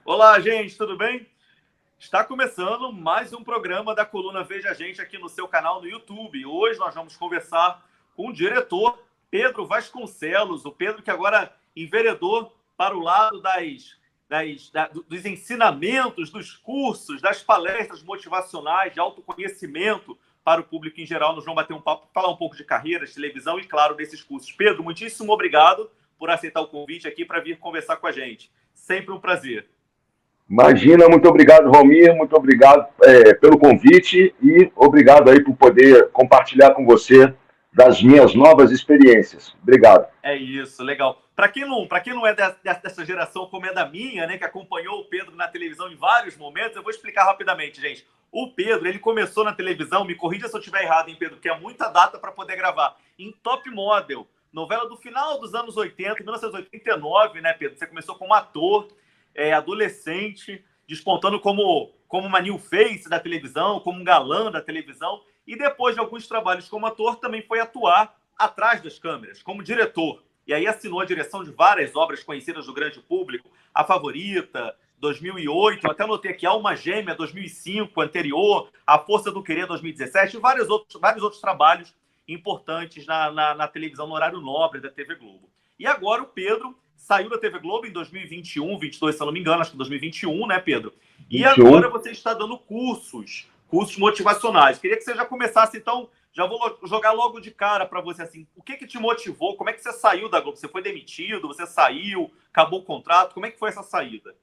Olá, gente, tudo bem? Está começando mais um programa da coluna Veja a Gente aqui no seu canal no YouTube. Hoje nós vamos conversar com o diretor Pedro Vasconcelos, o Pedro que agora enveredou para o lado dos ensinamentos, dos cursos, das palestras motivacionais, de autoconhecimento para o público em geral. Nós vamos bater um papo, falar um pouco de carreira, de televisão e, claro, desses cursos. Pedro, muitíssimo obrigado por aceitar o convite aqui para vir conversar com a gente. Sempre um prazer. Imagina, muito obrigado, Valmir, muito obrigado pelo convite e obrigado aí por poder compartilhar com você das minhas novas experiências. Obrigado. É isso, legal. Para quem não é dessa geração como é da minha, né, que acompanhou o Pedro na televisão em vários momentos, eu vou explicar rapidamente, gente. O Pedro, ele começou na televisão, me corrija se eu estiver errado, hein, Pedro, que é muita data para poder gravar, em Top Model, novela do final dos anos 80, 1989, né, Pedro? Você começou como ator, adolescente, despontando como uma new face da televisão, como um galã da televisão, e depois de alguns trabalhos como ator, também foi atuar atrás das câmeras, como diretor. E aí assinou a direção de várias obras conhecidas do grande público, A Favorita, 2008, eu até anotei aqui, Alma Gêmea, 2005, anterior, A Força do Querer, 2017, e vários outros trabalhos importantes na televisão, no horário nobre da TV Globo. E agora o Pedro saiu da TV Globo em 2021, 22, se eu não me engano, acho que 2021, né, Pedro? E 21. Agora você está dando cursos motivacionais. Queria que você já começasse, então, já vou jogar logo de cara para você, assim, o que te motivou? Como é que você saiu da Globo? Você foi demitido? Você saiu? Acabou o contrato? Como é que foi essa saída?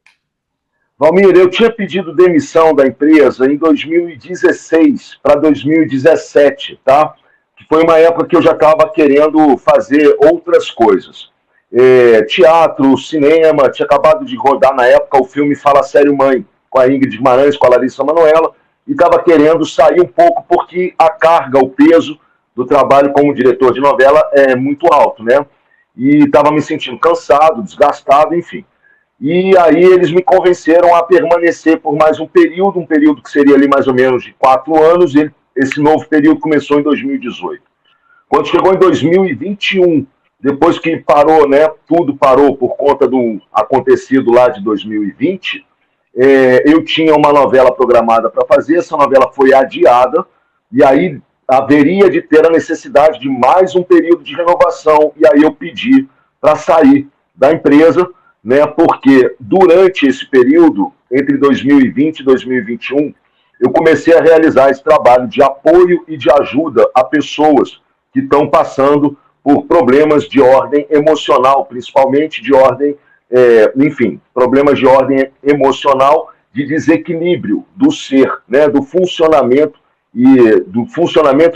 Valmir, eu tinha pedido demissão da empresa em 2016 para 2017, tá? Que foi uma época que eu já estava querendo fazer outras coisas. Teatro, cinema, tinha acabado de rodar na época o filme Fala Sério Mãe, com a Ingrid Guimarães, com a Larissa Manoela, e estava querendo sair um pouco porque a carga, o peso do trabalho como diretor de novela é muito alto, né? E estava me sentindo cansado, desgastado, enfim. E aí eles me convenceram a permanecer por mais um período que seria ali mais ou menos de 4 anos, e esse novo período começou em 2018. Quando chegou em 2021, depois que parou, né, tudo parou por conta do acontecido lá de 2020, eu tinha uma novela programada para fazer, essa novela foi adiada, e aí haveria de ter a necessidade de mais um período de renovação, e aí eu pedi para sair da empresa, né, porque durante esse período, entre 2020 e 2021, eu comecei a realizar esse trabalho de apoio e de ajuda a pessoas que estão passando por problemas de ordem emocional, principalmente de ordem, problemas de ordem emocional, de desequilíbrio do ser, né, do funcionamento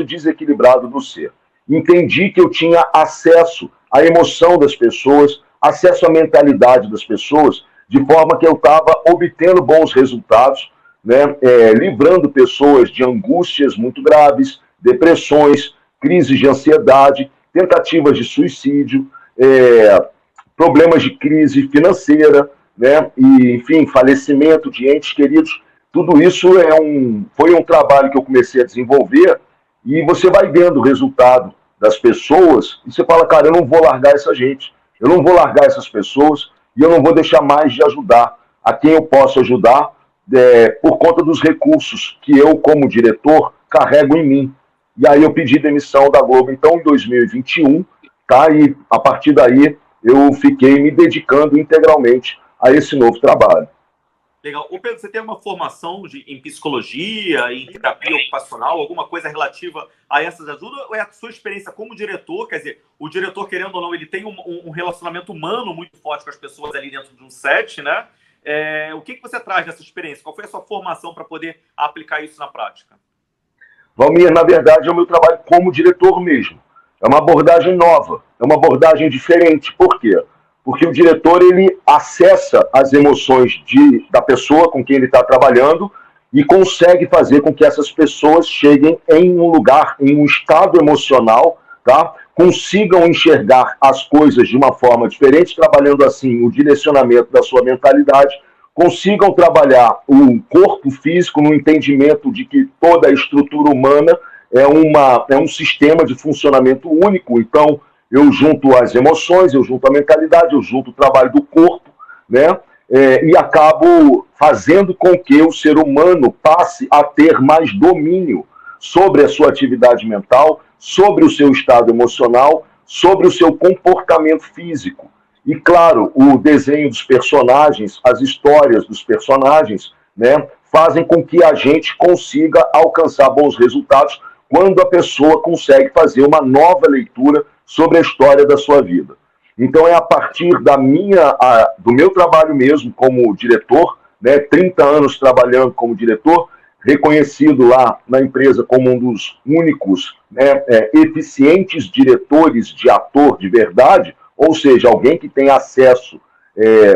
desequilibrado do ser. Entendi que eu tinha acesso à emoção das pessoas, acesso à mentalidade das pessoas, de forma que eu estava obtendo bons resultados, né, livrando pessoas de angústias muito graves, depressões, crises de ansiedade, tentativas de suicídio, problemas de crise financeira, né, e, enfim, falecimento de entes queridos. Tudo isso foi um trabalho que eu comecei a desenvolver, e você vai vendo o resultado das pessoas e você fala, cara, eu não vou largar essa gente, eu não vou largar essas pessoas e eu não vou deixar mais de ajudar a quem eu posso ajudar por conta dos recursos que eu, como diretor, carrego em mim. E aí eu pedi demissão da Globo, então, em 2021, tá? E a partir daí eu fiquei me dedicando integralmente a esse novo trabalho. Legal. Ô Pedro, você tem uma formação em psicologia, em terapia ocupacional, alguma coisa relativa a essas ajudas? Ou é a sua experiência como diretor? Quer dizer, o diretor, querendo ou não, ele tem um relacionamento humano muito forte com as pessoas ali dentro de um set, né? O que você traz dessa experiência? Qual foi a sua formação para poder aplicar isso na prática? Valmir, na verdade, é o meu trabalho como diretor mesmo. É uma abordagem nova, é uma abordagem diferente. Por quê? Porque o diretor, ele acessa as emoções da pessoa com quem ele está trabalhando e consegue fazer com que essas pessoas cheguem em um lugar, em um estado emocional, tá? Consigam enxergar as coisas de uma forma diferente, trabalhando assim o direcionamento da sua mentalidade, consigam trabalhar o corpo físico no entendimento de que toda a estrutura humana é um sistema de funcionamento único. Então, eu junto as emoções, eu junto a mentalidade, eu junto o trabalho do corpo, né? E acabo fazendo com que o ser humano passe a ter mais domínio sobre a sua atividade mental, sobre o seu estado emocional, sobre o seu comportamento físico. E, claro, o desenho dos personagens, as histórias dos personagens, né, fazem com que a gente consiga alcançar bons resultados quando a pessoa consegue fazer uma nova leitura sobre a história da sua vida. Então, é a partir do meu trabalho mesmo como diretor, né, 30 anos trabalhando como diretor, reconhecido lá na empresa como um dos únicos, né, eficientes diretores de ator de verdade, ou seja, alguém que tem acesso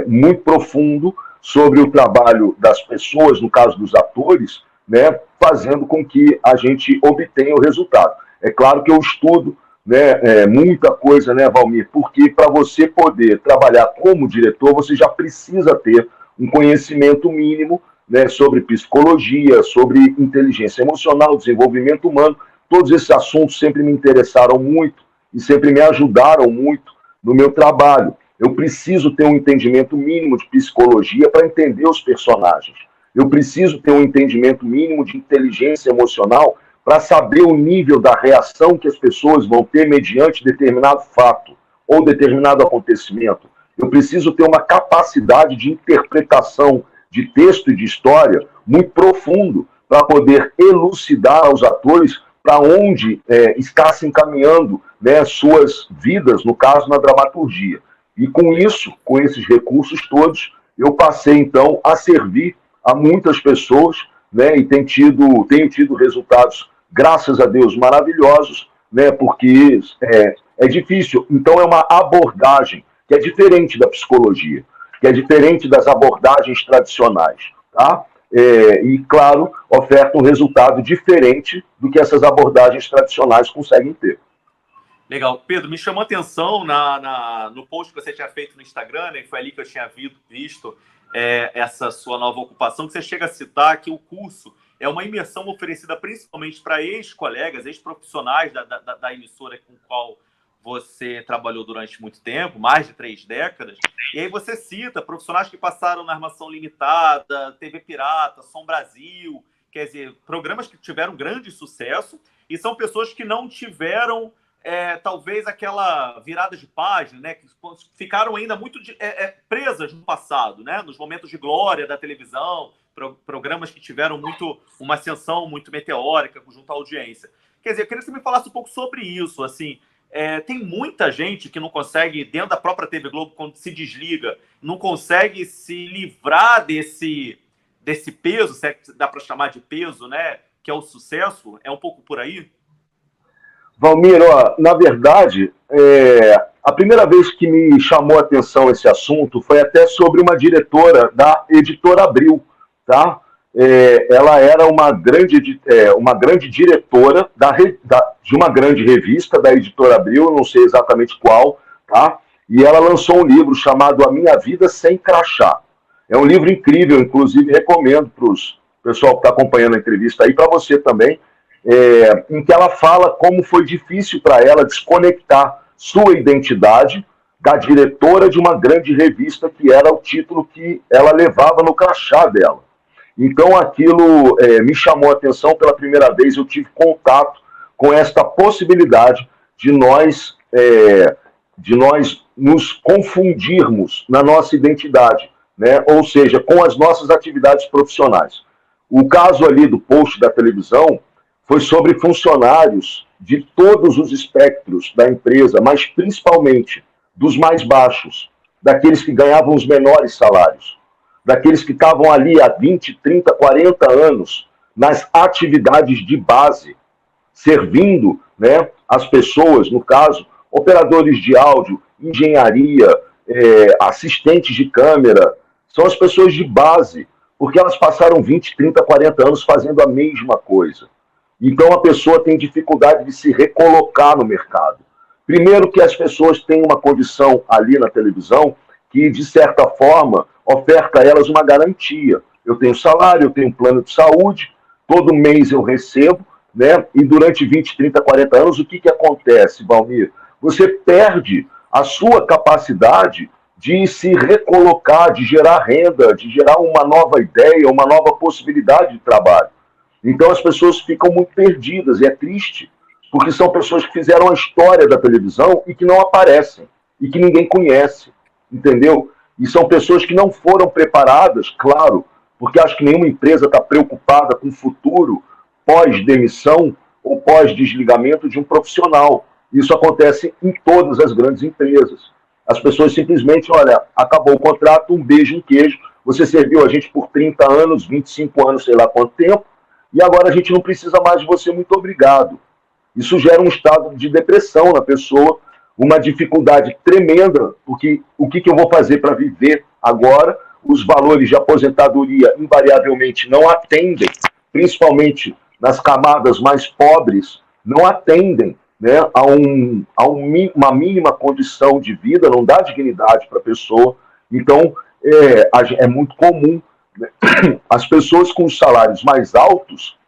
muito profundo sobre o trabalho das pessoas, no caso dos atores, né, fazendo com que a gente obtenha o resultado. É claro que eu estudo, né, muita coisa, né, Valmir, porque para você poder trabalhar como diretor, você já precisa ter um conhecimento mínimo, né, sobre psicologia, sobre inteligência emocional, desenvolvimento humano. Todos esses assuntos sempre me interessaram muito e sempre me ajudaram muito no meu trabalho. Eu preciso ter um entendimento mínimo de psicologia para entender os personagens. Eu preciso ter um entendimento mínimo de inteligência emocional para saber o nível da reação que as pessoas vão ter mediante determinado fato ou determinado acontecimento. Eu preciso ter uma capacidade de interpretação de texto e de história muito profundo para poder elucidar aos atores para onde está se encaminhando, né, suas vidas, no caso, na dramaturgia. E com isso, com esses recursos todos, eu passei, então, a servir a muitas pessoas, né, e tenho tido resultados, graças a Deus, maravilhosos, né, porque é difícil. Então, é uma abordagem que é diferente da psicologia, que é diferente das abordagens tradicionais, tá? E, claro, oferta um resultado diferente do que essas abordagens tradicionais conseguem ter. Legal. Pedro, me chamou a atenção no post que você tinha feito no Instagram, né, que foi ali que eu tinha visto essa sua nova ocupação, que você chega a citar que o curso é uma imersão oferecida principalmente para ex-colegas, ex-profissionais da emissora com qual você trabalhou durante muito tempo, mais de 3 décadas, e aí você cita profissionais que passaram na Armação Limitada, TV Pirata, Som Brasil, quer dizer, programas que tiveram grande sucesso, e são pessoas que não tiveram, talvez, aquela virada de página, né, que ficaram ainda muito presas no passado, né, nos momentos de glória da televisão, programas que tiveram uma ascensão muito meteórica junto à audiência. Quer dizer, eu queria que você me falasse um pouco sobre isso, assim. Tem muita gente que não consegue, dentro da própria TV Globo, quando se desliga, não consegue se livrar desse peso, se dá para chamar de peso, né? Que é o sucesso. É um pouco por aí? Valmir, na verdade, a primeira vez que me chamou a atenção esse assunto foi até sobre uma diretora da Editora Abril, tá? Ela era uma grande diretora de uma grande revista da Editora Abril, não sei exatamente qual, tá? E ela lançou um livro chamado A Minha Vida Sem Crachá. É um livro incrível, inclusive recomendo para o pessoal que está acompanhando a entrevista aí, para você também, em que ela fala como foi difícil para ela desconectar sua identidade da diretora de uma grande revista, que era o título que ela levava no crachá dela. Então aquilo me chamou a atenção pela primeira vez, eu tive contato com esta possibilidade de nós nos confundirmos na nossa identidade, né? Ou seja, com as nossas atividades profissionais. O caso ali do post da televisão foi sobre funcionários de todos os espectros da empresa, mas principalmente dos mais baixos, daqueles que ganhavam os menores salários, daqueles que estavam ali há 20, 30, 40 anos nas atividades de base, servindo, né, as pessoas, no caso, operadores de áudio, engenharia, assistentes de câmera, são as pessoas de base, porque elas passaram 20, 30, 40 anos fazendo a mesma coisa. Então a pessoa tem dificuldade de se recolocar no mercado. Primeiro que as pessoas têm uma condição ali na televisão que, de certa forma, oferta a elas uma garantia. Eu tenho salário, eu tenho plano de saúde, todo mês eu recebo, né? E durante 20, 30, 40 anos, o que acontece, Valmir? Você perde a sua capacidade de se recolocar, de gerar renda, de gerar uma nova ideia, uma nova possibilidade de trabalho. Então as pessoas ficam muito perdidas, e é triste, porque são pessoas que fizeram a história da televisão e que não aparecem, e que ninguém conhece, entendeu? E são pessoas que não foram preparadas, claro, porque acho que nenhuma empresa está preocupada com o futuro pós-demissão ou pós-desligamento de um profissional. Isso acontece em todas as grandes empresas. As pessoas simplesmente, olha, acabou o contrato, um beijo, um queijo, você serviu a gente por 30 anos, 25 anos, sei lá quanto tempo, e agora a gente não precisa mais de você, muito obrigado. Isso gera um estado de depressão na pessoa, uma dificuldade tremenda, porque o que eu vou fazer para viver agora? Os valores de aposentadoria invariavelmente não atendem, principalmente nas camadas mais pobres, não atendem, né, uma mínima condição de vida, não dá dignidade para a pessoa. Então, é muito comum, né, as pessoas com os salários mais altos,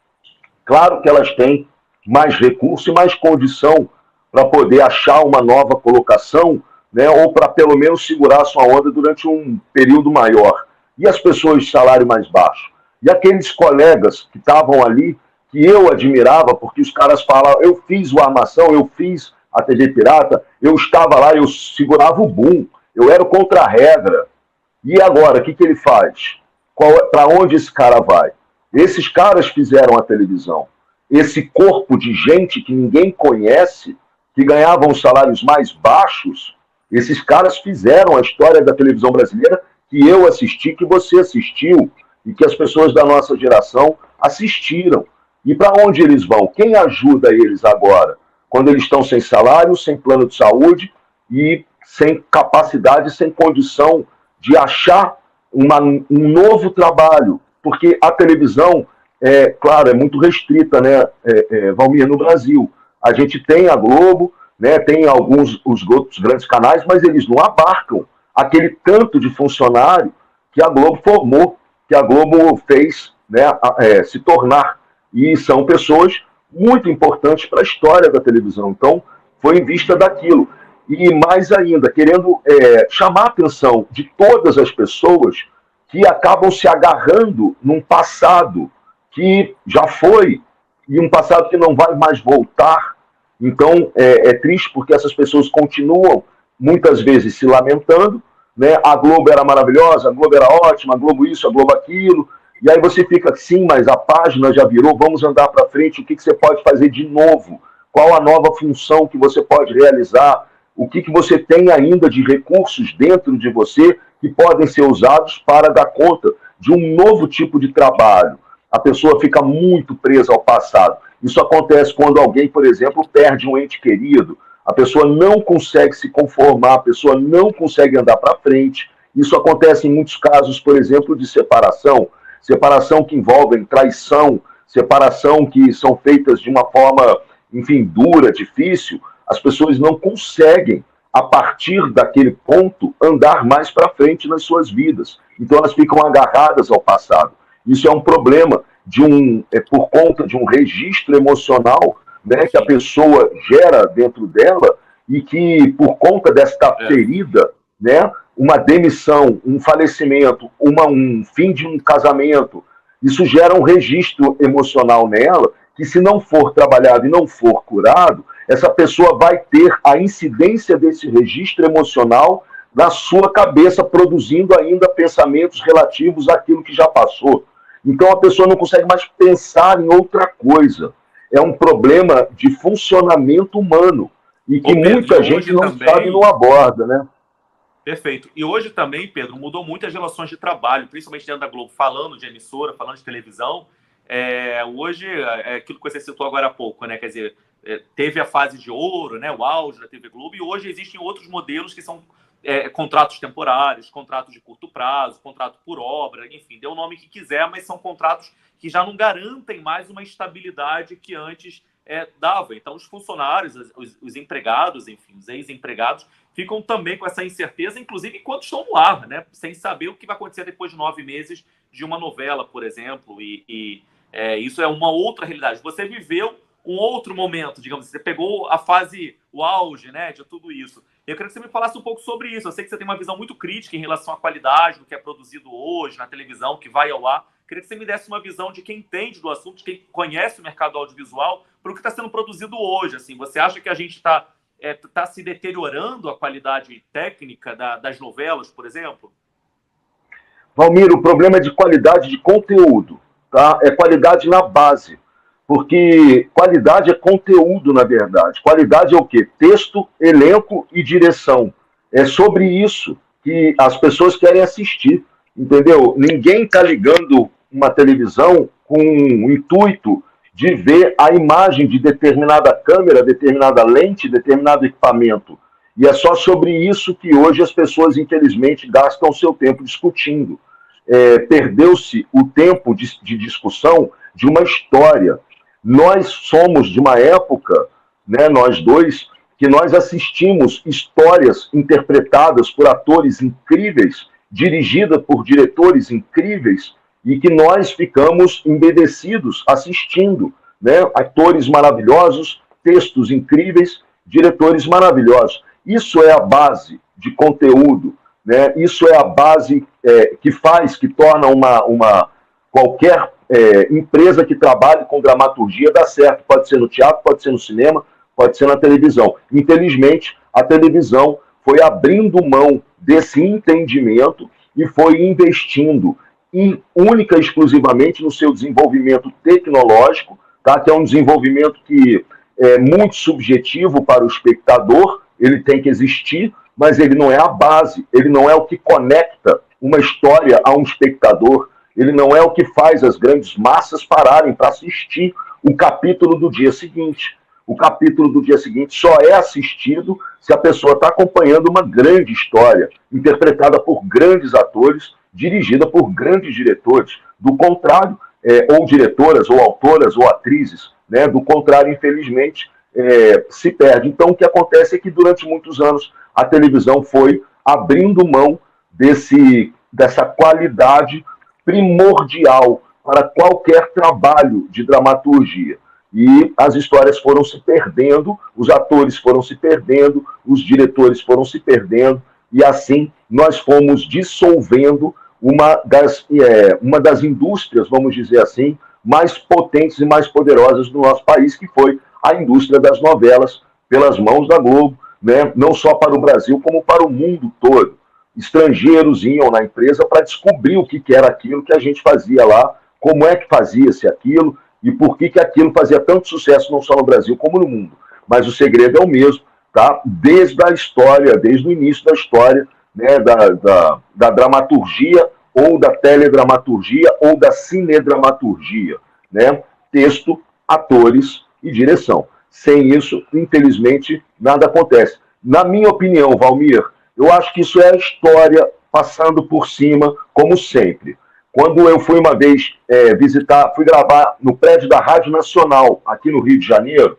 claro que elas têm mais recurso e mais condição para poder achar uma nova colocação, né, ou para pelo menos segurar a sua onda durante um período maior. E as pessoas de salário mais baixo? E aqueles colegas que estavam ali, que eu admirava, porque os caras falavam, eu fiz o Armação, eu fiz a TV Pirata, eu estava lá, eu segurava o boom, eu era o contra-regra. E agora, o que ele faz? Para onde esse cara vai? Esses caras fizeram a televisão. Esse corpo de gente que ninguém conhece, que ganhavam os salários mais baixos, esses caras fizeram a história da televisão brasileira que eu assisti, que você assistiu, e que as pessoas da nossa geração assistiram. E para onde eles vão? Quem ajuda eles agora? Quando eles estão sem salário, sem plano de saúde e sem capacidade, sem condição de achar um novo trabalho. Porque a televisão, claro, é muito restrita, né, Valmir, no Brasil. A gente tem a Globo, né, tem os outros grandes canais, mas eles não abarcam aquele tanto de funcionário que a Globo formou, que a Globo fez, né, se tornar. E são pessoas muito importantes para a história da televisão. Então, foi em vista daquilo. E mais ainda, querendo chamar a atenção de todas as pessoas que acabam se agarrando num passado que já foi e um passado que não vai mais voltar. Então, é triste porque essas pessoas continuam, muitas vezes, se lamentando, né? A Globo era maravilhosa, a Globo era ótima, a Globo isso, a Globo aquilo, e aí você fica assim, mas a página já virou, vamos andar para frente, o que você pode fazer de novo? Qual a nova função que você pode realizar? O que você tem ainda de recursos dentro de você que podem ser usados para dar conta de um novo tipo de trabalho? A pessoa fica muito presa ao passado. Isso acontece quando alguém, por exemplo, perde um ente querido. A pessoa não consegue se conformar, a pessoa não consegue andar para frente. Isso acontece em muitos casos, por exemplo, de separação que envolvem traição, separação que são feitas de uma forma, enfim, dura, difícil. As pessoas não conseguem, a partir daquele ponto, andar mais para frente nas suas vidas. Então elas ficam agarradas ao passado. Isso é um problema por conta de um registro emocional, né, que a pessoa gera dentro dela e que, por conta desta ferida, né, uma demissão, um falecimento, um fim de um casamento, isso gera um registro emocional nela que, se não for trabalhado e não for curado, essa pessoa vai ter a incidência desse registro emocional na sua cabeça, produzindo ainda pensamentos relativos àquilo que já passou. Então a pessoa não consegue mais pensar em outra coisa. É um problema de funcionamento humano e que Pedro, muita gente não sabe e não aborda, né? Perfeito. E hoje também, Pedro, mudou muito as relações de trabalho, principalmente dentro da Globo, falando de emissora, falando de televisão. Hoje, aquilo que você citou agora há pouco, né? Quer dizer, teve a fase de ouro, né? O auge da TV Globo, e hoje existem outros modelos que são contratos temporários, contratos de curto prazo, contrato por obra, enfim, dê o nome que quiser, mas são contratos que já não garantem mais uma estabilidade que antes dava. Então, os funcionários, os empregados, enfim, os ex-empregados, ficam também com essa incerteza, inclusive enquanto estão no ar, né? Sem saber o que vai acontecer depois de 9 meses de uma novela, por exemplo, e Isso é uma outra realidade. Você viveu um outro momento, digamos, você pegou a fase, o auge, né, de tudo isso. Eu queria que você me falasse um pouco sobre isso. Eu sei que você tem uma visão muito crítica em relação à qualidade do que é produzido hoje na televisão, que vai ao ar. Eu queria que você me desse uma visão de quem entende do assunto, de quem conhece o mercado audiovisual, para o que está sendo produzido hoje. Assim, você acha que a gente está se deteriorando a qualidade técnica das novelas, por exemplo? Valmir, o problema é de qualidade de conteúdo, tá? É qualidade na base. Porque qualidade é conteúdo, na verdade. Qualidade é o quê? Texto, elenco e direção. É sobre isso que as pessoas querem assistir, entendeu? Ninguém está ligando uma televisão com o intuito de ver a imagem de determinada câmera, determinada lente, determinado equipamento. E é só sobre isso que hoje as pessoas, infelizmente, gastam seu tempo discutindo. Perdeu-se o tempo de discussão de uma história. Nós somos de uma época, né, nós dois, que nós assistimos histórias interpretadas por atores incríveis, dirigidas por diretores incríveis, e que nós ficamos embevecidos assistindo, né? Atores maravilhosos, textos incríveis, diretores maravilhosos. Isso é a base de conteúdo, né? Isso é a base que torna qualquer empresa que trabalhe com dramaturgia dá certo. Pode ser no teatro, pode ser no cinema, pode ser na televisão. Infelizmente, a televisão foi abrindo mão desse entendimento e foi investindo única e exclusivamente no seu desenvolvimento tecnológico, tá? Que é um desenvolvimento que é muito subjetivo para o espectador, ele tem que existir, mas ele não é a base, ele não é o que conecta uma história a um espectador, ele não é o que faz as grandes massas pararem para assistir o capítulo do dia seguinte. O capítulo do dia seguinte só é assistido se a pessoa está acompanhando uma grande história, interpretada por grandes atores, dirigida por grandes diretores. Do contrário, ou diretoras, ou autoras, ou atrizes, né? Do contrário, infelizmente, se perde. Então, o que acontece é que durante muitos anos a televisão foi abrindo mão dessa qualidade primordial para qualquer trabalho de dramaturgia. E as histórias foram se perdendo, os atores foram se perdendo, os diretores foram se perdendo, e assim nós fomos dissolvendo uma das indústrias, vamos dizer assim, mais potentes e mais poderosas do nosso país, que foi a indústria das novelas, pelas mãos da Globo, né? Não só para o Brasil, como para o mundo todo. Estrangeiros iam na empresa para descobrir o que era aquilo que a gente fazia lá, como é que fazia-se aquilo e por que aquilo fazia tanto sucesso não só no Brasil como no mundo. Mas o segredo é o mesmo, tá? Desde a história, desde o início da história, né, da dramaturgia ou da teledramaturgia ou da cinedramaturgia, né? Texto, atores e direção. Sem isso, infelizmente, nada acontece. Na minha opinião, Valmir, eu acho que isso é a história passando por cima, como sempre. Quando eu fui uma vez fui gravar no prédio da Rádio Nacional, aqui no Rio de Janeiro,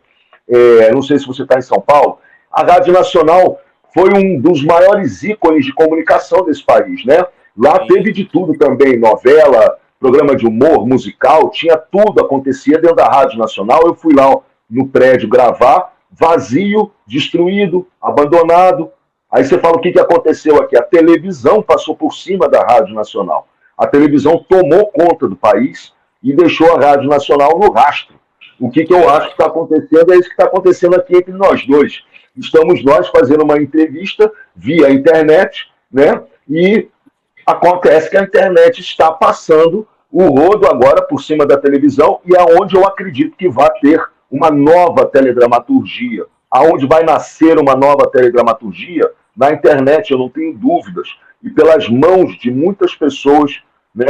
não sei se você está em São Paulo, a Rádio Nacional foi um dos maiores ícones de comunicação desse país, né? Lá teve de tudo também, novela, programa de humor, musical, tinha tudo, acontecia dentro da Rádio Nacional. Eu fui lá no prédio gravar, vazio, destruído, abandonado. Aí você fala, o que aconteceu aqui? A televisão passou por cima da Rádio Nacional. A televisão tomou conta do país e deixou a Rádio Nacional no rastro. O que eu acho que está acontecendo é isso que está acontecendo aqui entre nós dois. Estamos nós fazendo uma entrevista via internet, né? E acontece que a internet está passando o rodo agora por cima da televisão e é onde eu acredito que vai ter uma nova teledramaturgia. Aonde vai nascer uma nova teledramaturgia? Na internet, eu não tenho dúvidas. E pelas mãos de muitas pessoas, né?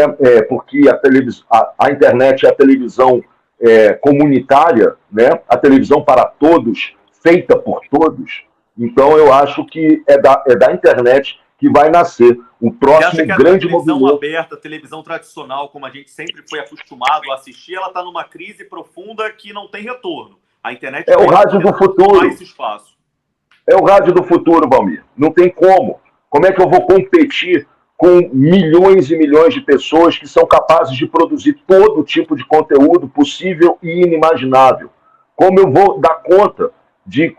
Porque a internet é a televisão comunitária, né? A televisão para todos, feita por todos. Então, eu acho que é da internet que vai nascer o próximo grande movimento. A televisão aberta, a televisão tradicional, como a gente sempre foi acostumado a assistir, ela está numa crise profunda que não tem retorno. A internet é o rádio do futuro. Mais espaço. É o rádio do futuro, Valmir. Não tem como. Como é que eu vou competir com milhões e milhões de pessoas que são capazes de produzir todo tipo de conteúdo possível e inimaginável. Como eu vou dar conta de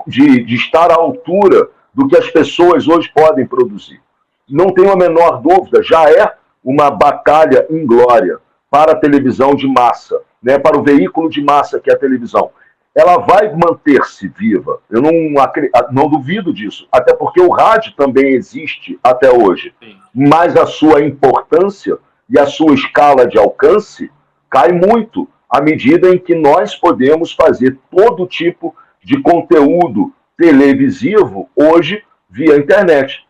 estar à altura do que as pessoas hoje podem produzir? Não tenho a menor dúvida, já é uma batalha inglória para a televisão de massa, né, para o veículo de massa que é a televisão. Ela vai manter-se viva, eu não duvido disso, até porque o rádio também existe até hoje. Sim. Mas a sua importância e a sua escala de alcance cai muito à medida em que nós podemos fazer todo tipo de conteúdo televisivo hoje via internet.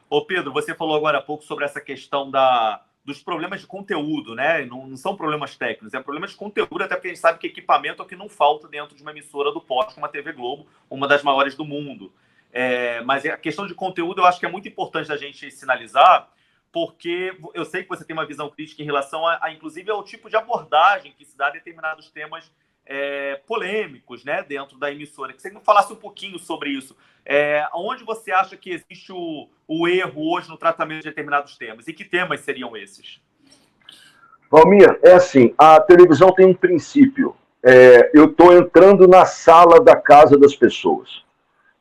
Ô Pedro, você falou agora há pouco sobre essa questão dos problemas de conteúdo, né? Não são problemas técnicos, é problemas de conteúdo, até porque a gente sabe que equipamento é o que não falta dentro de uma emissora do porte como a TV Globo, uma das maiores do mundo. Mas a questão de conteúdo eu acho que é muito importante a gente sinalizar, porque eu sei que você tem uma visão crítica em relação inclusive, ao tipo de abordagem que se dá a determinados temas polêmicos, né, dentro da emissora. Que você me falasse um pouquinho sobre isso. Onde você acha que existe o erro hoje no tratamento de determinados temas? E que temas seriam esses? Valmir, é assim, a televisão tem um princípio. Eu estou entrando na sala da casa das pessoas.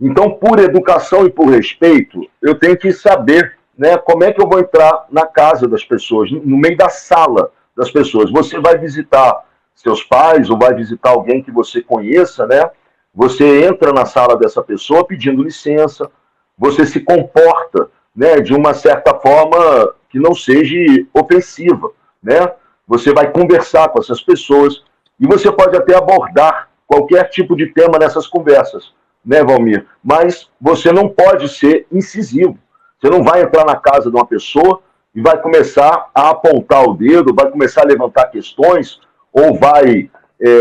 Então, por educação e por respeito, eu tenho que saber, né, como é que eu vou entrar na casa das pessoas, no meio da sala das pessoas. Você vai visitar seus pais ou vai visitar alguém que você conheça, né? Você entra na sala dessa pessoa pedindo licença, você se comporta, né, de uma certa forma que não seja ofensiva, né? Você vai conversar com essas pessoas e você pode até abordar qualquer tipo de tema nessas conversas, né, Valmir? Mas você não pode ser incisivo. Você não vai entrar na casa de uma pessoa e vai começar a apontar o dedo, vai começar a levantar questões ou vai,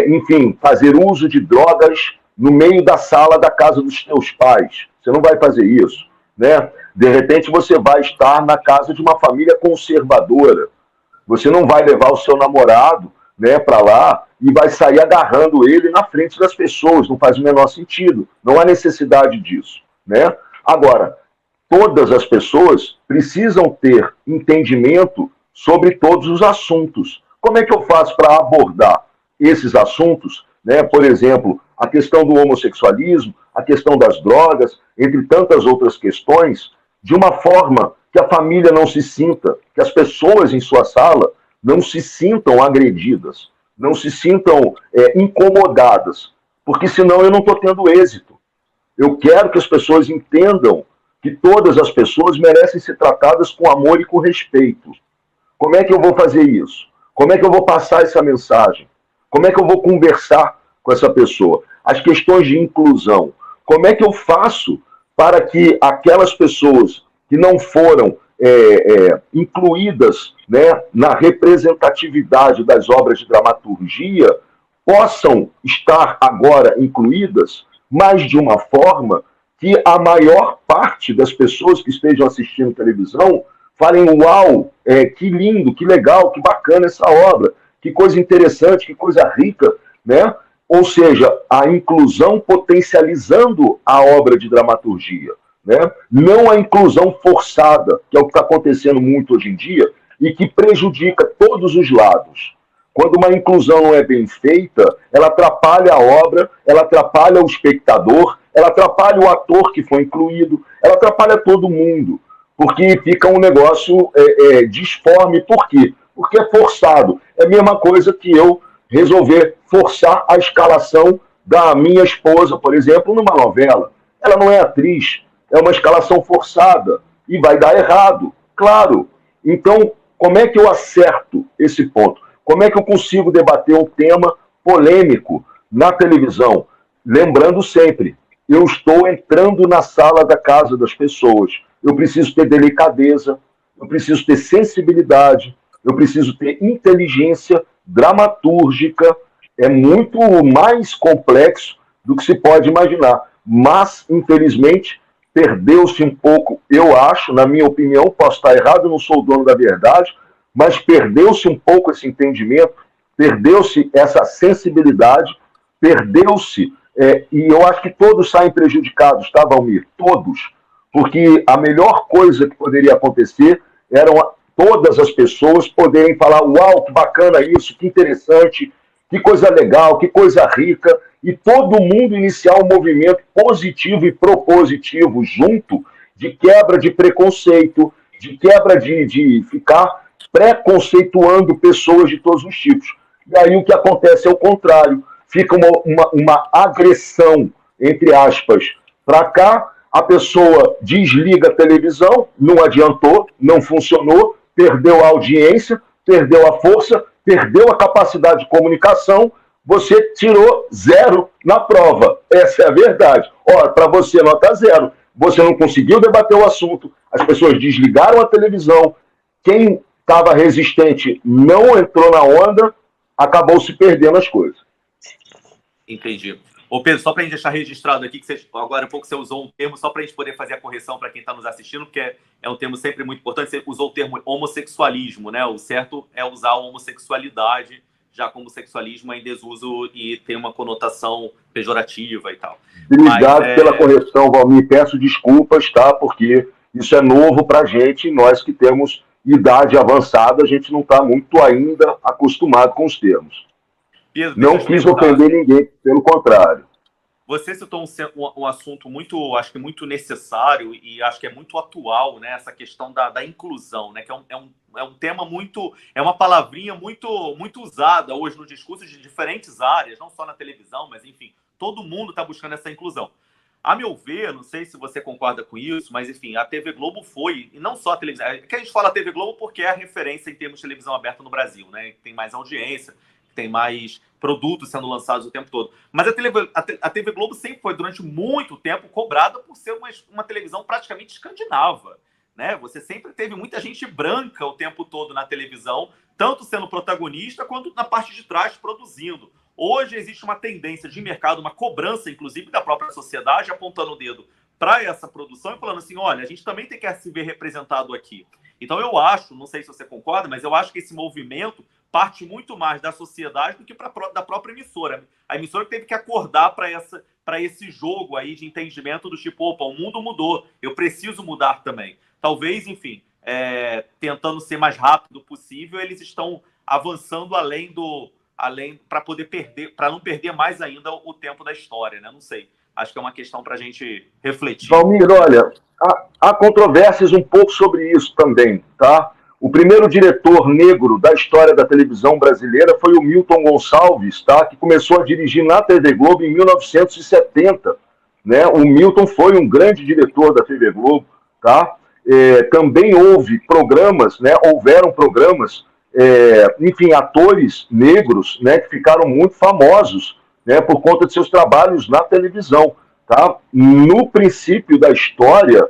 enfim, fazer uso de drogas no meio da sala da casa dos teus pais. Você não vai fazer isso, né? De repente você vai estar na casa de uma família conservadora. Você não vai levar o seu namorado, né, para lá e vai sair agarrando ele na frente das pessoas. Não faz o menor sentido. Não há necessidade disso, né? Agora, todas as pessoas precisam ter entendimento sobre todos os assuntos. Como é que eu faço para abordar esses assuntos, né? Por exemplo, a questão do homossexualismo, a questão das drogas, entre tantas outras questões, de uma forma que a família não se sinta, que as pessoas em sua sala não se sintam agredidas, não se sintam incomodadas, porque senão eu não estou tendo êxito. Eu quero que as pessoas entendam que todas as pessoas merecem ser tratadas com amor e com respeito. Como é que eu vou fazer isso? Como é que eu vou passar essa mensagem? Como é que eu vou conversar com essa pessoa? As questões de inclusão. Como é que eu faço para que aquelas pessoas que não foram incluídas, né, na representatividade das obras de dramaturgia possam estar agora incluídas, mas de uma forma que a maior parte das pessoas que estejam assistindo televisão falem: uau, que lindo, que legal, que bacana essa obra, que coisa interessante, que coisa rica, né? Ou seja, a inclusão potencializando a obra de dramaturgia, né? Não a inclusão forçada, que é o que está acontecendo muito hoje em dia e que prejudica todos os lados. Quando uma inclusão não é bem feita, ela atrapalha a obra, ela atrapalha o espectador, ela atrapalha o ator que foi incluído, ela atrapalha todo mundo, porque fica um negócio disforme. Por quê? Porque é forçado. É a mesma coisa que eu resolver forçar a escalação da minha esposa, por exemplo, numa novela. Ela não é atriz, é uma escalação forçada e vai dar errado, claro. Então, como é que eu acerto esse ponto? Como é que eu consigo debater um tema polêmico na televisão? Lembrando sempre, eu estou entrando na sala da casa das pessoas. Eu preciso ter delicadeza, eu preciso ter sensibilidade, eu preciso ter inteligência dramatúrgica. É muito mais complexo do que se pode imaginar. Mas, infelizmente, perdeu-se um pouco, eu acho, na minha opinião, posso estar errado, não sou o dono da verdade, mas perdeu-se um pouco esse entendimento, perdeu-se essa sensibilidade, perdeu-se, e eu acho que todos saem prejudicados, tá, Valmir? Todos. Porque a melhor coisa que poderia acontecer eram todas as pessoas poderem falar: uau, que bacana isso, que interessante, que coisa legal, que coisa rica, e todo mundo iniciar um movimento positivo e propositivo junto, de quebra de preconceito, de quebra de ficar preconceituando pessoas de todos os tipos. E aí o que acontece é o contrário, fica uma agressão, entre aspas, para cá, a pessoa desliga a televisão, não adiantou, não funcionou, perdeu a audiência, perdeu a força, perdeu a capacidade de comunicação, você tirou 0 na prova. Essa é a verdade. Ora, para você, nota 0. Você não conseguiu debater o assunto, as pessoas desligaram a televisão, quem estava resistente não entrou na onda, acabou se perdendo as coisas. Entendi. Ô Pedro, só para a gente deixar registrado aqui, que você, agora há pouco você usou um termo, só para a gente poder fazer a correção para quem está nos assistindo, porque é um termo sempre muito importante, você usou o termo homossexualismo, né? O certo é usar a homossexualidade, já como sexualismo é em desuso e tem uma conotação pejorativa e tal. Obrigado pela correção, Valmir. Peço desculpas, tá? Porque isso é novo para a gente, nós que temos idade avançada, a gente não está muito ainda acostumado com os termos. Pedro, não quis ofender ninguém, pelo contrário. Você citou um assunto muito, acho que muito necessário e acho que é muito atual, né? Essa questão da inclusão, né? Que é um tema muito, é uma palavrinha muito usada hoje no discurso de diferentes áreas, não só na televisão, mas enfim, todo mundo está buscando essa inclusão. A meu ver, não sei se você concorda com isso, mas enfim, a TV Globo foi, e não só a televisão, é que a gente fala TV Globo porque é a referência em termos de televisão aberta no Brasil, né? Tem mais audiência, tem mais produtos sendo lançados o tempo todo. Mas a TV Globo sempre foi, durante muito tempo, cobrada por ser uma televisão praticamente escandinava, né? Você sempre teve muita gente branca o tempo todo na televisão, tanto sendo protagonista, quanto na parte de trás produzindo. Hoje existe uma tendência de mercado, uma cobrança, inclusive, da própria sociedade, apontando o dedo para essa produção e falando assim, olha, a gente também tem que se ver representado aqui. Então eu acho, não sei se você concorda, mas eu acho que esse movimento parte muito mais da sociedade do que da própria emissora. A emissora teve que acordar para esse jogo aí de entendimento do tipo, opa, o mundo mudou, eu preciso mudar também. Talvez, enfim, tentando ser mais rápido possível, eles estão avançando além para poder perder, para não perder mais ainda o tempo da história, né? Não sei. Acho que é uma questão para a gente refletir. Valmir, olha, há controvérsias um pouco sobre isso também, tá? O primeiro diretor negro da história da televisão brasileira foi o Milton Gonçalves, tá? Que começou a dirigir na TV Globo em 1970. Né? O Milton foi um grande diretor da TV Globo. Tá? Também houve programas, né? Houveram programas, enfim, atores negros, né? Que ficaram muito famosos, né? Por conta de seus trabalhos na televisão. Tá? No princípio da história,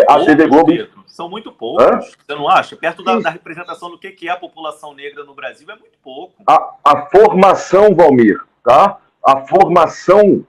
a TV Globo... São muito poucos, você não acha? Perto da representação do que é a população negra no Brasil, é muito pouco. A formação, Valmir, tá? A formação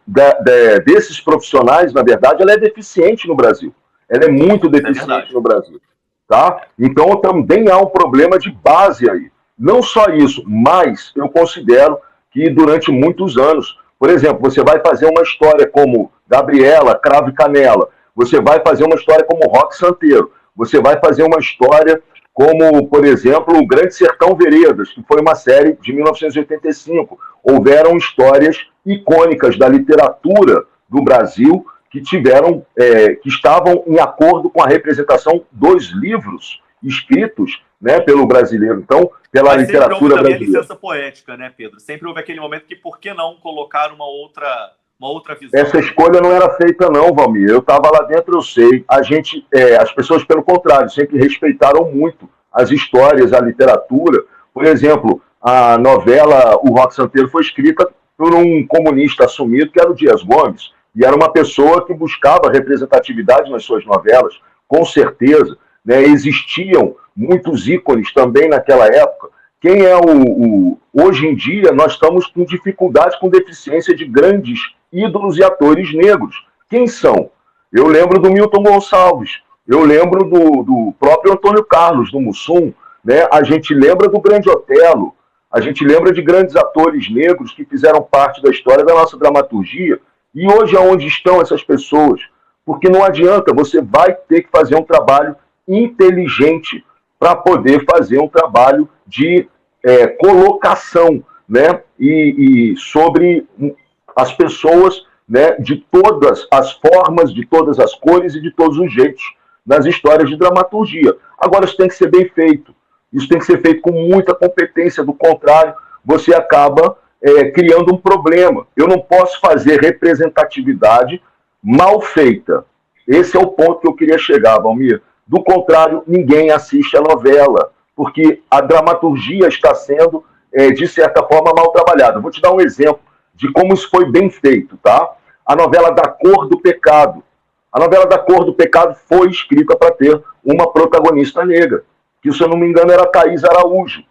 desses profissionais, na verdade, ela é deficiente no Brasil. Ela é muito deficiente no Brasil. Tá? Então, também há um problema de base aí. Não só isso, mas eu considero que durante muitos anos, por exemplo, você vai fazer uma história como Gabriela, Cravo e Canela, você vai fazer uma história como Roque Santeiro, você vai fazer uma história como, por exemplo, O Grande Sertão Veredas, que foi uma série de 1985. Houveram histórias icônicas da literatura do Brasil que estavam em acordo com a representação dos livros escritos, né, pelo brasileiro. Então, pela literatura brasileira. Sempre houve a licença poética, né, Pedro? Sempre houve aquele momento que, por que não colocar uma outra visão? Essa escolha não era feita não, Valmir. Eu estava lá dentro, eu sei. As pessoas, pelo contrário, sempre respeitaram muito as histórias, a literatura. Por exemplo, a novela O Roque Santeiro foi escrita por um comunista assumido, que era o Dias Gomes, e era uma pessoa que buscava representatividade nas suas novelas, com certeza. Né? Existiam muitos ícones também naquela época. Quem é hoje em dia, nós estamos com dificuldade, com deficiência de grandes ídolos e atores negros. Quem são? Eu lembro do Milton Gonçalves, eu lembro do próprio Antônio Carlos, do Mussum, né? A gente lembra do Grande Otelo, a gente lembra de grandes atores negros que fizeram parte da história da nossa dramaturgia. E hoje, aonde estão essas pessoas? Porque não adianta, você vai ter que fazer um trabalho inteligente para poder fazer um trabalho de colocação, né, e sobre as pessoas, né, de todas as formas, de todas as cores e de todos os jeitos nas histórias de dramaturgia. Agora, isso tem que ser bem feito. Isso tem que ser feito com muita competência. Do contrário, você acaba criando um problema. Eu não posso fazer representatividade mal feita. Esse é o ponto que eu queria chegar, Valmir. Do contrário, ninguém assiste a novela, porque a dramaturgia está sendo, de certa forma, mal trabalhada. Vou te dar um exemplo de como isso foi bem feito, tá? A novela Da Cor do Pecado. A novela Da Cor do Pecado foi escrita para ter uma protagonista negra, que, se eu não me engano, era a Thaís Araújo,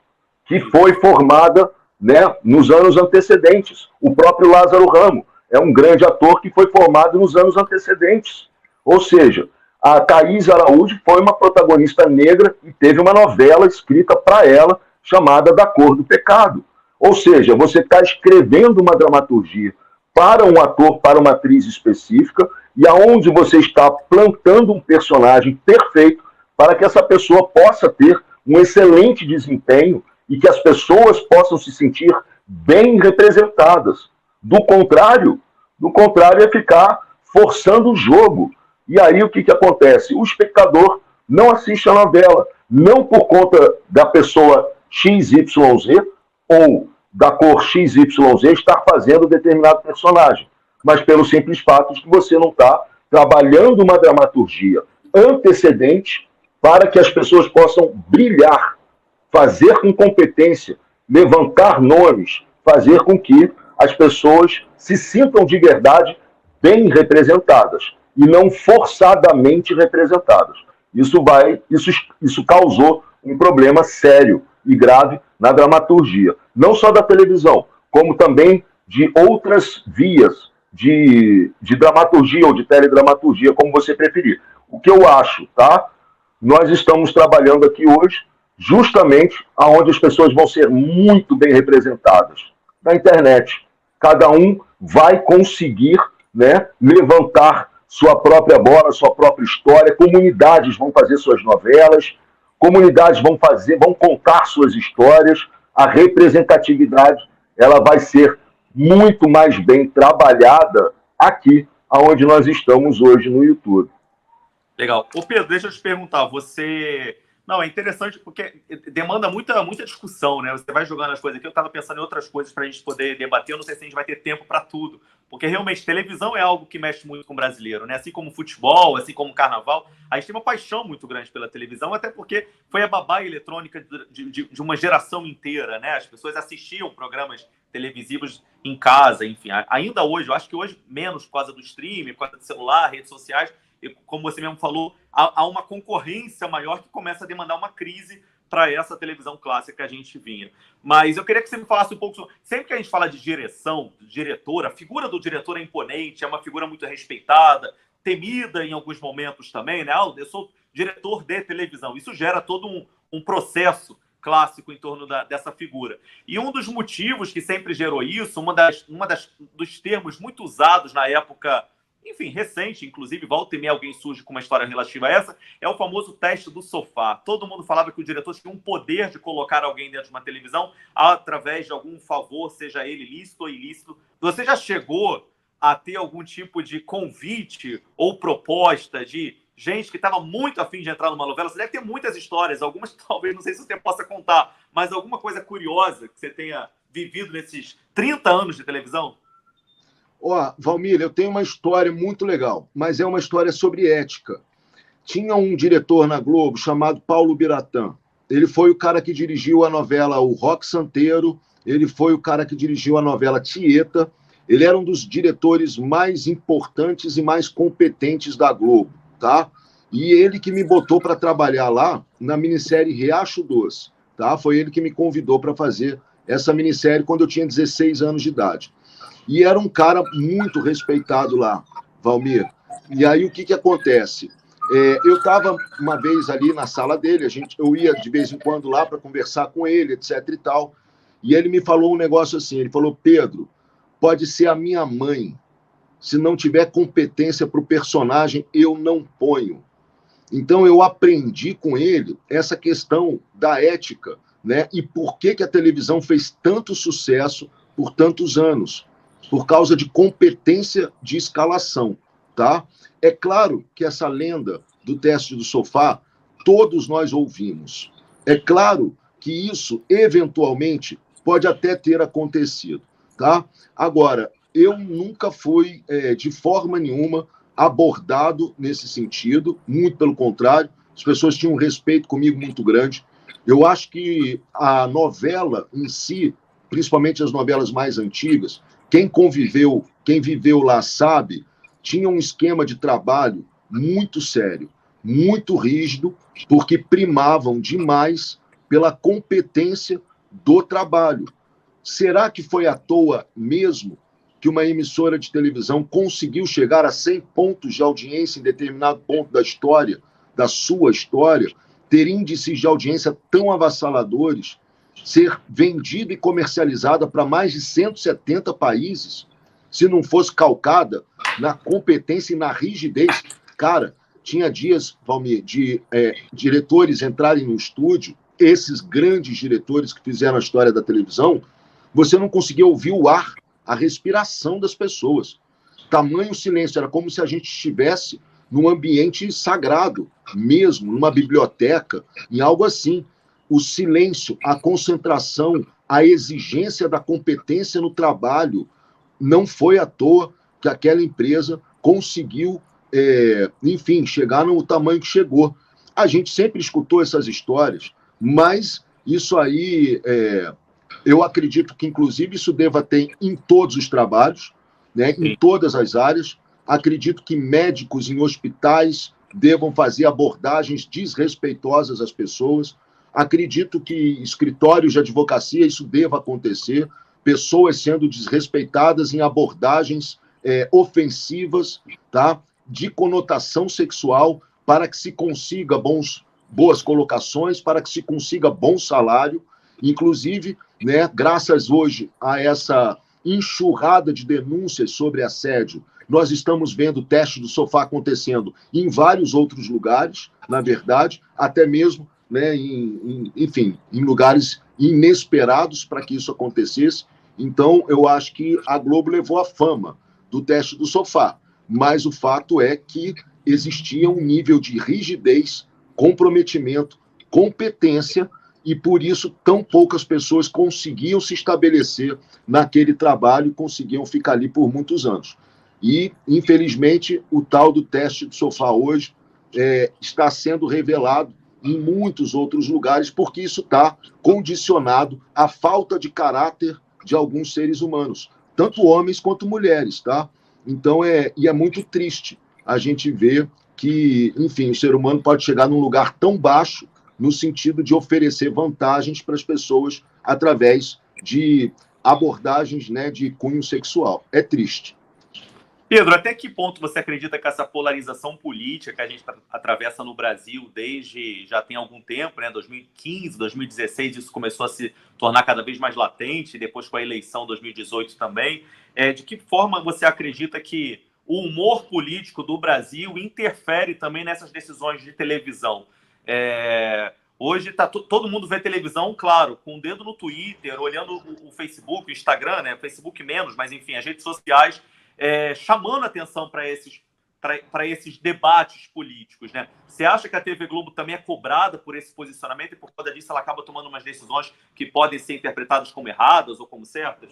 que foi formada, né, nos anos antecedentes. O próprio Lázaro Ramos é um grande ator que foi formado nos anos antecedentes. Ou seja, a Thaís Araújo foi uma protagonista negra e teve uma novela escrita para ela chamada Da Cor do Pecado. Ou seja, você está escrevendo uma dramaturgia para um ator, para uma atriz específica, e aonde você está plantando um personagem perfeito para que essa pessoa possa ter um excelente desempenho e que as pessoas possam se sentir bem representadas. Do contrário é ficar forçando o jogo. E aí o que acontece? O espectador não assiste a novela, não por conta da pessoa XYZ ou da cor XYZ estar fazendo determinado personagem, mas pelo simples fato de que você não está trabalhando uma dramaturgia antecedente para que as pessoas possam brilhar, fazer com competência, levantar nomes, fazer com que as pessoas se sintam de verdade bem representadas e não forçadamente representadas. Isso causou um problema sério e grave na dramaturgia, não só da televisão, como também de outras vias de dramaturgia ou de teledramaturgia, como você preferir. O que eu acho, tá? Nós estamos trabalhando aqui hoje justamente aonde as pessoas vão ser muito bem representadas, na internet. Cada um vai conseguir, né, levantar sua própria bola, sua própria história. Comunidades vão fazer suas novelas, comunidades vão contar suas histórias. A representatividade ela vai ser muito mais bem trabalhada aqui, aonde nós estamos hoje no YouTube. Legal. Ô Pedro, deixa eu te perguntar, você... Não, é interessante porque demanda muita discussão, né? Você vai jogando as coisas aqui, eu estava pensando em outras coisas para a gente poder debater, eu não sei se a gente vai ter tempo para tudo, porque realmente televisão é algo que mexe muito com o brasileiro, né? Assim como futebol, assim como carnaval, a gente tem uma paixão muito grande pela televisão, até porque foi a babá eletrônica de uma geração inteira, né? As pessoas assistiam programas televisivos em casa, enfim. Ainda hoje, eu acho que hoje menos por causa do streaming, por causa do celular, redes sociais, como você mesmo falou, há uma concorrência maior que começa a demandar uma crise para essa televisão clássica que a gente vinha. Mas eu queria que você me falasse um pouco sobre... Sempre que a gente fala de direção, diretor, a figura do diretor é imponente, é uma figura muito respeitada, temida em alguns momentos também, né? Eu sou diretor de televisão. Isso gera todo um processo clássico em torno dessa figura. E um dos motivos que sempre gerou isso, dos termos muito usados na época... enfim, recente, inclusive, volta e meia alguém surge com uma história relativa a essa, é o famoso teste do sofá. Todo mundo falava que o diretor tinha um poder de colocar alguém dentro de uma televisão através de algum favor, seja ele lícito ou ilícito. Você já chegou a ter algum tipo de convite ou proposta de gente que estava muito afim de entrar numa novela? Você deve ter muitas histórias, algumas talvez, não sei se você possa contar, mas alguma coisa curiosa que você tenha vivido nesses 30 anos de televisão? Valmir, eu tenho uma história muito legal, mas é uma história sobre ética. Tinha um diretor na Globo chamado Paulo Biratã. Ele foi o cara que dirigiu a novela O Rock Santeiro, ele foi o cara que dirigiu a novela Tieta. Ele era um dos diretores mais importantes e mais competentes da Globo, tá? E ele que me botou para trabalhar lá na minissérie Riacho Doce, tá? Foi ele que me convidou para fazer essa minissérie quando eu tinha 16 anos de idade. E era um cara muito respeitado lá, Valmir. E aí o que acontece? Eu estava uma vez ali na sala dele, eu ia de vez em quando lá para conversar com ele, etc e tal, e ele me falou um negócio assim, ele falou: Pedro, pode ser a minha mãe, se não tiver competência para o personagem, eu não ponho. Então, eu aprendi com ele essa questão da ética, né? E por que a televisão fez tanto sucesso por tantos anos? Por causa de competência de escalação, tá? É claro que essa lenda do teste do sofá, todos nós ouvimos. É claro que isso, eventualmente, pode até ter acontecido, tá? Agora, eu nunca fui, de forma nenhuma, abordado nesse sentido, muito pelo contrário, as pessoas tinham um respeito comigo muito grande. Eu acho que a novela em si, principalmente as novelas mais antigas, quem conviveu, quem viveu lá sabe, tinha um esquema de trabalho muito sério, muito rígido, porque primavam demais pela competência do trabalho. Será que foi à toa mesmo que uma emissora de televisão conseguiu chegar a 100 pontos de audiência em determinado ponto da história, da sua história, ter índices de audiência tão avassaladores, ser vendida e comercializada para mais de 170 países, se não fosse calcada na competência e na rigidez? Cara, tinha dias, Valmir, de diretores entrarem no estúdio, esses grandes diretores que fizeram a história da televisão, você não conseguia ouvir o ar, a respiração das pessoas. Tamanho silêncio, era como se a gente estivesse num ambiente sagrado, mesmo, numa biblioteca, em algo assim. O silêncio, a concentração, a exigência da competência no trabalho, não foi à toa que aquela empresa conseguiu, enfim, chegar no tamanho que chegou. A gente sempre escutou essas histórias, mas isso aí... eu acredito que, inclusive, isso deva ter em todos os trabalhos, né, em todas as áreas. Acredito que médicos em hospitais devam fazer abordagens desrespeitosas às pessoas. Acredito que escritórios de advocacia isso deva acontecer, pessoas sendo desrespeitadas em abordagens ofensivas, tá, de conotação sexual, para que se consiga boas colocações, para que se consiga bom salário. Inclusive, né, graças hoje a essa enxurrada de denúncias sobre assédio, nós estamos vendo o teste do sofá acontecendo em vários outros lugares, na verdade, até mesmo, né, enfim, em lugares inesperados para que isso acontecesse. Então, eu acho que a Globo levou a fama do teste do sofá, mas o fato é que existia um nível de rigidez, comprometimento, competência, e por isso tão poucas pessoas conseguiam se estabelecer naquele trabalho e conseguiam ficar ali por muitos anos. E, infelizmente, o tal do teste do sofá hoje está sendo revelado em muitos outros lugares, porque isso está condicionado à falta de caráter de alguns seres humanos, tanto homens quanto mulheres, tá? Então, é muito triste a gente ver que, enfim, o ser humano pode chegar num lugar tão baixo no sentido de oferecer vantagens para as pessoas através de abordagens, né, de cunho sexual. É triste. Pedro, até que ponto você acredita que essa polarização política que a gente atravessa no Brasil desde já tem algum tempo, né, 2015, 2016, isso começou a se tornar cada vez mais latente, depois com a eleição 2018 também, de que forma você acredita que o humor político do Brasil interfere também nessas decisões de televisão? Hoje todo mundo vê televisão, claro, com o dedo no Twitter, olhando o Facebook, o Instagram, né? Facebook menos, mas enfim, as redes sociais, chamando atenção para esses debates políticos, né? Você acha que a TV Globo também é cobrada por esse posicionamento e por causa disso ela acaba tomando umas decisões que podem ser interpretadas como erradas ou como certas?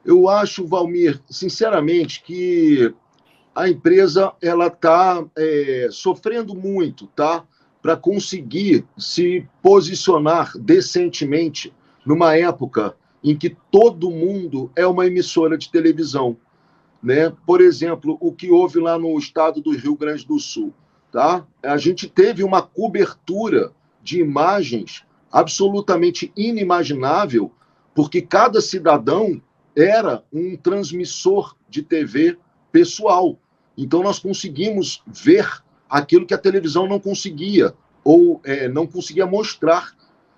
Eu acho, Valmir, sinceramente, que a empresa ela está sofrendo muito, tá? Para conseguir se posicionar decentemente numa época em que todo mundo é uma emissora de televisão, né? Por exemplo, o que houve lá no estado do Rio Grande do Sul, tá? A gente teve uma cobertura de imagens absolutamente inimaginável, porque cada cidadão era um transmissor de TV pessoal. Então, nós conseguimos ver aquilo que a televisão não conseguia, ou não conseguia mostrar,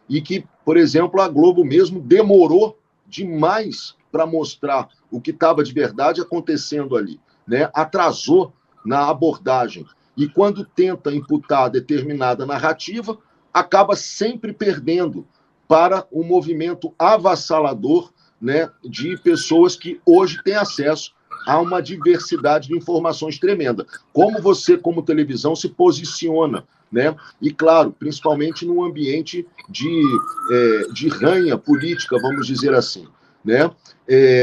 e que, por exemplo, a Globo mesmo demorou demais para mostrar o que estava de verdade acontecendo ali, né? Atrasou na abordagem. e quando tenta imputar determinada narrativa, acaba sempre perdendo para o movimento avassalador, né, de pessoas que hoje têm acesso a uma diversidade de informações tremenda. Como você, como televisão, se posiciona, né? E, claro, principalmente num ambiente de ranha política, vamos dizer assim, né?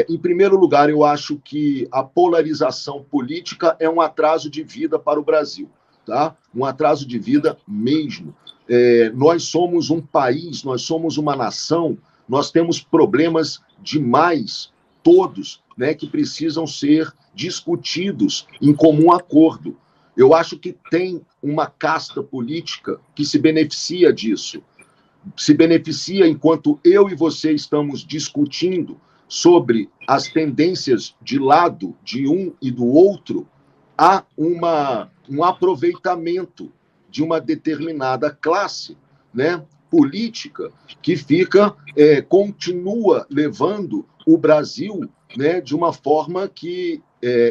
Em primeiro lugar, eu acho que a polarização política é um atraso de vida para o Brasil, tá? Um atraso de vida mesmo. Nós somos um país, nós somos uma nação, nós temos problemas demais, todos, né, que precisam ser discutidos em comum acordo. Eu acho que tem uma casta política que se beneficia disso. Se beneficia enquanto eu e você estamos discutindo sobre as tendências de lado de um e do outro, há um aproveitamento de uma determinada classe, né, política que continua levando o Brasil, né, de uma forma que,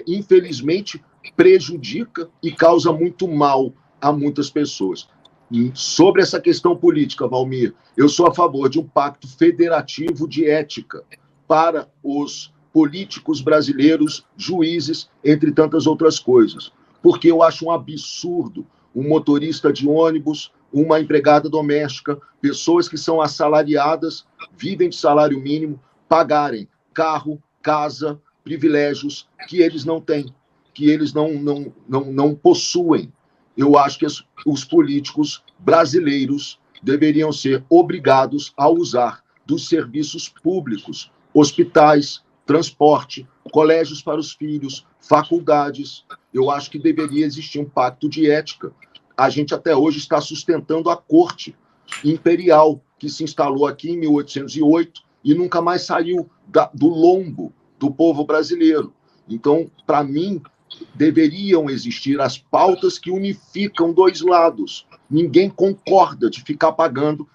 infelizmente, prejudica e causa muito mal a muitas pessoas. E sobre essa questão política, Valmir, eu sou a favor de um pacto federativo de ética para os políticos brasileiros, juízes, entre tantas outras coisas. Porque eu acho um absurdo um motorista de ônibus, uma empregada doméstica, pessoas que são assalariadas, vivem de salário mínimo, pagarem carro, casa, privilégios que eles não têm, que eles não possuem. Eu acho que os políticos brasileiros deveriam ser obrigados a usar dos serviços públicos, hospitais, transporte, colégios para os filhos, faculdades. Eu acho que deveria existir um pacto de ética. A gente até hoje está sustentando a corte imperial, que se instalou aqui em 1808 e nunca mais saiu do lombo do povo brasileiro. Então, para mim, deveriam existir as pautas que unificam dois lados. Ninguém concorda de ficar pagando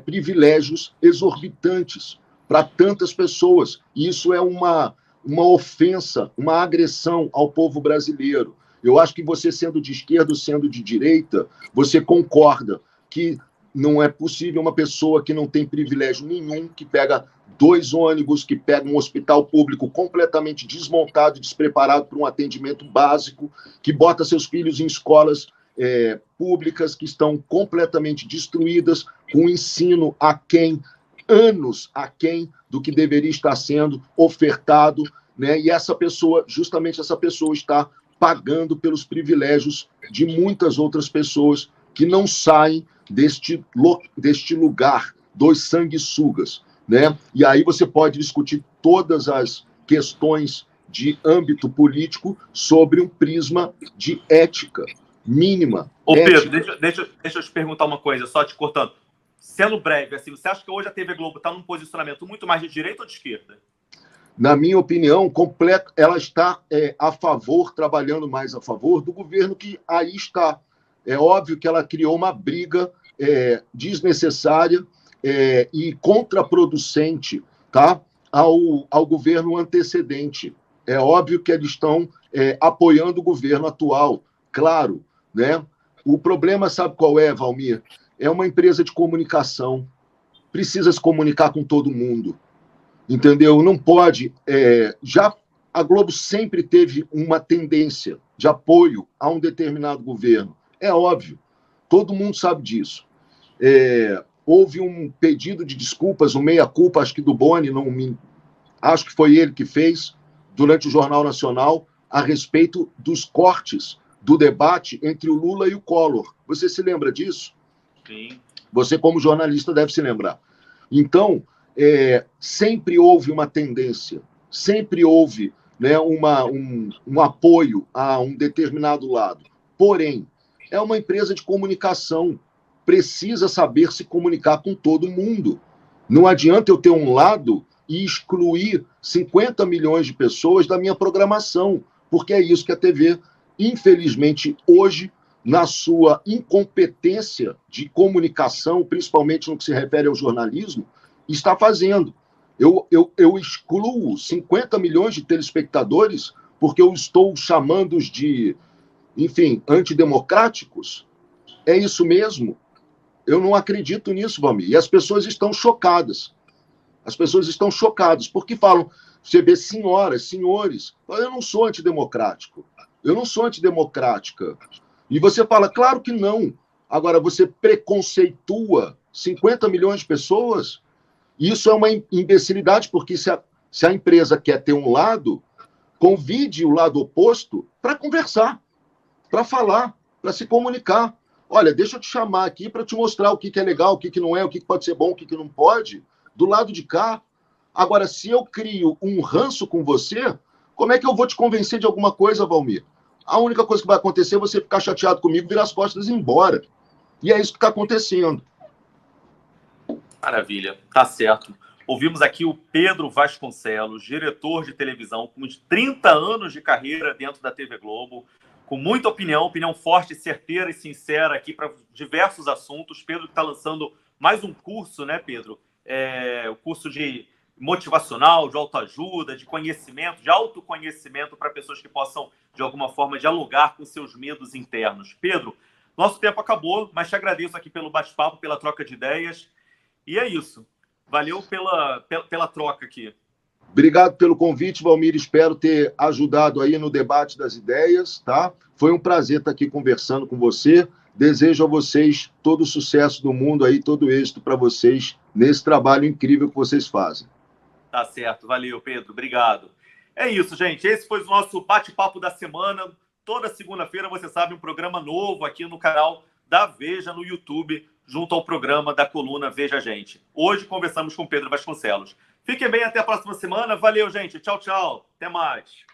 privilégios exorbitantes para tantas pessoas. Isso é uma ofensa, uma agressão ao povo brasileiro. Eu acho que você, sendo de esquerda ou sendo de direita, você concorda que não é possível uma pessoa que não tem privilégio nenhum, que pega 2 ônibus, que pega um hospital público completamente desmontado e despreparado para um atendimento básico, que bota seus filhos em escolas públicas que estão completamente destruídas, com ensino anos aquém do que deveria estar sendo ofertado, né? E justamente essa pessoa está pagando pelos privilégios de muitas outras pessoas que não saem deste lugar dos sanguessugas, né? E aí você pode discutir todas as questões de âmbito político sobre um prisma de ética mínima. Ô, Pedro, deixa eu te perguntar uma coisa, só te cortando. Sendo breve, assim, você acha que hoje a TV Globo está num posicionamento muito mais de direita ou de esquerda? Na minha opinião, ela está a favor, trabalhando mais a favor do governo que aí está. É óbvio que ela criou uma briga desnecessária e contraproducente, tá, ao governo antecedente. É óbvio que eles estão apoiando o governo atual, claro, né? O problema, sabe qual é, Valmir? É uma empresa de comunicação, precisa se comunicar com todo mundo. Entendeu? Não pode. A Globo sempre teve uma tendência de apoio a um determinado governo. É óbvio. Todo mundo sabe disso. Houve um pedido de desculpas, um meia-culpa, acho que do Boni, acho que foi ele que fez, durante o Jornal Nacional, a respeito dos cortes do debate entre o Lula e o Collor. Você se lembra disso? Sim. Você, como jornalista, deve se lembrar. Então, sempre houve uma tendência, sempre houve, né, um apoio a um determinado lado. Porém, é uma empresa de comunicação, precisa saber se comunicar com todo mundo. Não adianta eu ter um lado e excluir 50 milhões de pessoas da minha programação, porque é isso que a TV, infelizmente, hoje, na sua incompetência de comunicação, principalmente no que se refere ao jornalismo, está fazendo. Eu excluo 50 milhões de telespectadores porque eu estou chamando-os de enfim, antidemocráticos? É isso mesmo? Eu não acredito nisso, Valmir. E as pessoas estão chocadas. As pessoas estão chocadas, porque falam, você vê senhoras, senhores, eu não sou antidemocrático, eu não sou antidemocrática. E você fala, claro que não. Agora, você preconceitua 50 milhões de pessoas? Isso é uma imbecilidade, porque se a empresa quer ter um lado, convide o lado oposto para conversar, para falar, para se comunicar. Olha, deixa eu te chamar aqui para te mostrar o que é legal, o que não é, o que pode ser bom, o que não pode, do lado de cá. Agora, se eu crio um ranço com você, como é que eu vou te convencer de alguma coisa, Valmir? A única coisa que vai acontecer é você ficar chateado comigo, virar as costas e ir embora. E é isso que está acontecendo. Maravilha, tá certo. Ouvimos aqui o Pedro Vasconcelos, diretor de televisão, com uns 30 anos de carreira dentro da TV Globo, com muita opinião forte, certeira e sincera aqui para diversos assuntos. Pedro está lançando mais um curso, né, Pedro? O curso de motivacional, de autoajuda, de conhecimento, de autoconhecimento para pessoas que possam, de alguma forma, dialogar com seus medos internos. Pedro, nosso tempo acabou, mas te agradeço aqui pelo bate-papo, pela troca de ideias. E é isso. Valeu pela troca aqui. Obrigado pelo convite, Valmir. Espero ter ajudado aí no debate das ideias, tá? Foi um prazer estar aqui conversando com você. Desejo a vocês todo o sucesso do mundo aí, todo o êxito para vocês nesse trabalho incrível que vocês fazem. Tá certo. Valeu, Pedro. Obrigado. É isso, gente. Esse foi o nosso bate-papo da semana. Toda segunda-feira, você sabe, um programa novo aqui no canal da Veja no YouTube, junto ao programa da coluna Veja Gente. Hoje conversamos com Pedro Vasconcelos. Fiquem bem, até a próxima semana. Valeu, gente. Tchau, tchau. Até mais.